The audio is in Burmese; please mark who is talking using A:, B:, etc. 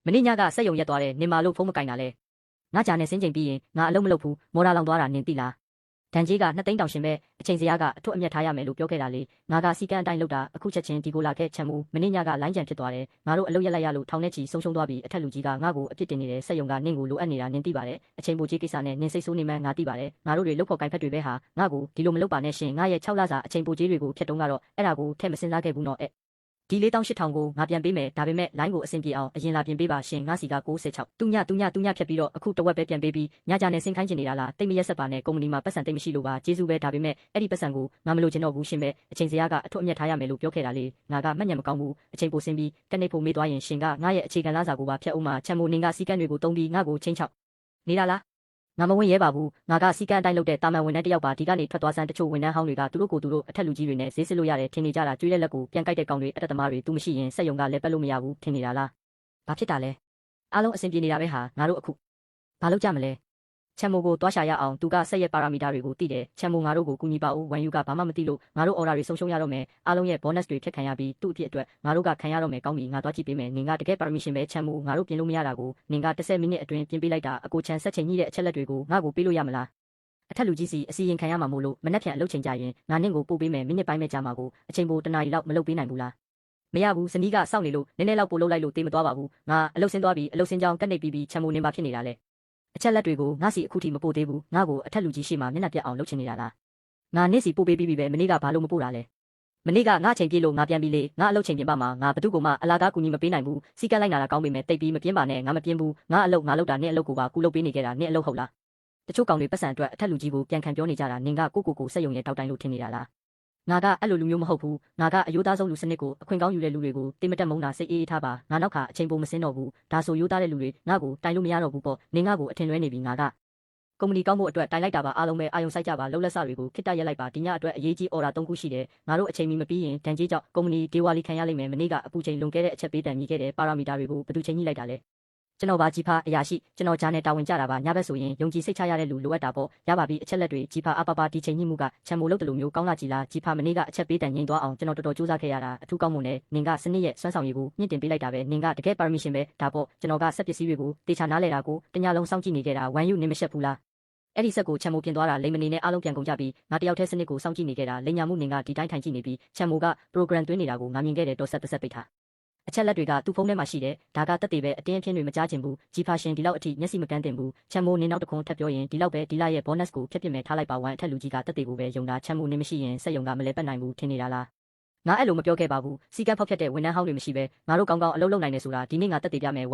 A: မနေ့ညကစက်ရုံရက်သွားတယ်နင်မာလို့ဖုန်းမကင်တာလဲငါကြာနေစင်းချိန်ပြီးရင်ငါအလုံးမလုပ်ဘူးမော်ဒါလောင်သွားတာနင်သိလားဒန်ကြီးက2 သိန်းတောင်ရှင်ပဲအချိန်စရာကအထွတ်အမြတ်ထားရမယ်လို့ပြောခဲ့တာလေငါကစီကန်းအတိုင်းလုပ်တာအခုချက်ချင်းဒီကိုလာခဲ့ချမ်းမှုမနေ့ညကလိုင်းကြံဖြစ်သွားတယ်ငါတို့အလုပ်ရက်လိုက်ရလို့ထောင်ထဲချီဆုံးရှုံးသွားပြီးအထက်လူကြီးကငါ့ကိုအပြစ်တင်နေတယ်စက်ရုံကနင့်ကိုလိုအပ်နေတာနင်သိပါတယ်အချိန်ပိုကြီးကိစ္စနဲ့နင်စိတ်ဆိုးနေမှန်းငါသိပါတယ်ငါတို့တွေလုတ်ဖို့ကိုင်ဖက်တွေပဲဟာငါ့ကိုဒီလိုမလုပ်ပါနဲ့ရှင်ငါရဲ့6 လစာအချိန်ပိုကြီးတွေကိုဖျက်တုံးကတော့အဲ့ဒါကိုထဲ့မစင်စားခဲ့ဘူးနော်ဒီ48,000ကိုငါပြန်ပေးမယ်ဒါပေမဲ့လိုင်းကိုအဆင်ပြေအောင်အရင်လာပြင်ပေးပါရှင်ငါစီက96တူညဖြတ်ပြီးတော့အခုတဝက်ပဲပြန်ပေးပြီးညကြနဲ့ဆင်းခိုင်းချင်နေတာလားတိတ်မရက်ဆက်ပါနဲ့ကုမ္ပဏီမှာပတ်စံတိတ်မရှိလို့ပါကျေးဇူးပဲဒါပေမဲ့အဲ့ဒီပတ်စံကိုငါမလိုချင်တော့ဘူးရှင်ပဲအချိန်စရာကအထွတ်အမြတ်ထားရမယ်လို့ပြောခဲ့တာလေငါကမှတ်ညံမကောင်းဘူးအချိန်ပိုဆင်းပြီးကနေဖို့မေးသွားရင်ရှင်ကငါရဲ့အခြေခံလစာကိုပါဖျက်အောင်မှာချမ်းမိုနင်ကစီကန်းတွေကိုတုံးပြီးငါ့ကိုချင်းချောက်နေတာလားငါမဝင်ရဲပါဘူးငါကစီကန်းအတိုင်းလုပ်တဲ့တာမန်ဝန်ထမ်းတယောက်ပါဒီကနေထွက်သွားစမ်းတချို့ဝန်ထမ်းဟောင်းတွေကသူတို့ကိုသူတို့အထက်လူကြီးတွေနဲ့ဈေးစစ်လို့ရတယ်ထင်နေကြတာကျွေးတဲ့လက်ကိုပြန်ကြိုက်တဲ့ကောင်တွေအတက်သမားတွေသူမရှိရင်စက်ရုံကလည်းပက်လို့မရဘူးထင်နေတာလားဘာဖြစ်တာလဲအားလုံးအဆင်ပြေနေတာပဲဟာငါတို့အခုဘာလုပ်ကြမလဲချမ်မိုကိုတွားရှာရအောင်သူကစက်ရဲ့ပါရာမီတာတွေကိုသိတယ်ချမ်မိုငါတို့ကိုကူညီပါဦးဝန်ယူကဘာမှမသိလို့ငါတို့အော်ဒါတွေဆုံးရှုံးရတော့မယ်အားလုံးရဲ့ bonus တွေဖြတ်ခံရပြီးသူ့အဖြစ်အတွက်ငါတို့ကခံရတော့မယ်ကောင်းပြီငါတွားကြည့်ပေးမယ်နင်ကတကယ် permission ပဲချမ်မိုငါတို့ပြင်လို့မရတာကိုနင်က10 မိနစ်အတွင်းပြင်ပေးလိုက်တာအကိုချန်ဆက်ချိန်ကြီးတဲ့အချက်လက်တွေကိုငါ့ကိုပေးလို့ရမလားအထက်လူကြီးစီအစီရင်ခံရမှာမို့လို့မနှက်ဖြန်အလုပ်ချိန်ကြရင်ငါနင့်ကိုပို့ပေးမယ်မိနစ်ပိုင်းပဲကြာမှာကိုအချိန်ပိုတနာရီလောက်မလုပ်ပေးနိုင်ဘူးလားမရဘူးဇနီးကစောင့်နေလို့နည်းနည်းလောက်ပို့လုပ်လိုက်လို့တေးမသွားပါဘူးငါအလုပ်ဆင်းသွားပြီးအလုပ်ဆင်းကြောင်းကတ်နေပြီးချမ်မိုနင်ပါဖြစ်နေတာလေအချက်လက်တွေကိုငါစီအခုထိမပို့သေးဘူးငါ့ကိုအထက်လူကြီးရှိမှမျက်နှာပြတ်အောင်လုပ်ချင်နေတာလားငါနေ့စီပို့ပေးပြီးပြီပဲမနေ့ကဘာလို့မပို့တာလဲမနေ့ကငါချိန်ပြေးလို့ငါပြန်ပြီးလေငါအလုပ်ချိန်ပြင်ပါမှာငါဘသူ့ကိုမှအလားကားကူညီမပေးနိုင်ဘူးစီကန်းလိုက်နာတာကောင်းပေမဲ့တိတ်ပြီးမပြင်းပါနဲ့ငါမပြင်းဘူးငါအလုပ်လုပ်တာနင့်အလုပ်ကိုပါကူလုပ်ပေးနေကြတာနင့်အလုပ်ဟုတ်လားတချို့ကောင်တွေပတ်စံအတွက်အထက်လူကြီးကိုပြန်ခံပြောနေကြတာနင်ကကိုစက်ရုံရဲ့တောက်တိုင်းလို့ထင်နေတာလားငါကအဲ့လိုလူမျိုးမဟုတ်ဘူးငါကအယိုးသားဆုံးလူစနစ်ကိုအခွင့်ကောင်းယူတဲ့လူတွေကိုတိမတက်မုန်းတာစိတ်အေးထားပါငါနောက်ခါအချိန်ပိုမစင်းတော့ဘူးဒါဆိုရိုးသားတဲ့လူတွေငါ့ကိုတိုင်လို့မရတော့ဘူးပေါ့နင်ငါ့ကိုအထင်လွဲနေပြီငါကကုမ္ပဏီကောင်းဖို့အတွက်တိုင်လိုက်တာပါအားလုံးပဲအာယုံစိုက်ကြပါလှုပ်လက်စတွေကိုခိတ္တရက်လိုက်ပါဒီညအတွက်အရေးကြီးအော်ဒါ3 ခုရှိတယ်ငါတို့အချိန်မီမပြီးရင်ဒဏ်ကြေးကြောင့်ကုမ္ပဏီဒေဝါလီခံရလိမ့်မယ်မနေ့ကအပူချိန်လွန်ခဲ့တဲ့အချက်ပေးတန်မြည်ခဲ့တယ်ပါရာမီတာတွေကိုဘယ်သူချိန်ညှိလိုက်တာလဲကျွန်တော်ပါကြီးဖာအရာရှိကျွန်တော်ဂျာနဲ့တာဝန်ကြတာပါညဘက်ဆိုရင်ယုံကြည်စိတ်ချရတဲ့လူလိုအပ်တာပေါ့ရပါပြီအချက်လက်တွေကြီးဖာအပပဒီချိန်ညှိမှုကချမ်မိုလုပ်တယ်လို့မျိုးကောင်းလာကြည်လားကြီးဖာမနေ့ကအချက်ပေးတန်ငိမ့်သွားအောင်ကျွန်တော်တော်တော်စူးစမ်းခဲ့ရတာအထူးကောင်းမွန်တယ်နင်ကစနစ်ရဲ့စွမ်းဆောင်ရည်ကိုမြင့်တင်ပေးလိုက်တာပဲနင်ကတကယ် permission ပဲဒါပေါ့ကျွန်တော်ကစက်ပစ္စည်းတွေကိုတေချာနားလဲတာကိုတညလုံးစောင့်ကြည့်နေခဲ့တာဝမ်ယူနင်မရှက်ဘူးလားအဲ့ဒီစက်ကိုချမ်မိုပြင်သွားတာလိမ္မနေနဲ့အားလုံးပြန်ကုန်ကြပြီးငါတယောက်တည်းစနစ်ကိုစောင့်ကြည့်နေခဲ့တာလိမ်ညာမှုနင်ကဒီတိုင်းထိုင်ကြည့်နေပြီးချမ်မိုက program သွင်းနေတာကိုငါမြင်ခဲ့တယ်တော်ဆက်တစ်ဆက်ပိတ်ထားအချက်လက်တွေကသူ့ဖုန်းထဲမှာရှိတယ်ဒါကတက်သေးပဲအတင်းအဖျင်းတွေမကြားချင်ဘူးဂျီဖာရှင်ဒီလောက်အထိမျက်စိမကန်းတင်ဘူးချမ်မိုနင်နောက်တစ်ခွန်းထပ်ပြောရင်ဒီလောက်ပဲဒီလရဲ့ bonus ကိုဖျက်ပစ်မယ်ထားလိုက်ပါဝမ်အထက်လူကြီးကတက်သေးကိုပဲယုံတာချမ်မိုနင်မရှိရင်စက်ယုံကမလဲပတ်နိုင်ဘူးထင်နေတာလားငါအဲ့လိုမပြောခဲ့ပါဘူးစီကန်းဖောက်ဖျက်တဲ့ဝန်ထမ်းဟောင်းတွေမရှိပဲငါတို့ကောင်းကောင်းအလုပ်လုပ်နိုင်နေဆိုတာဒီနေ့ငါတက်သေးပြမယ်ဝမ်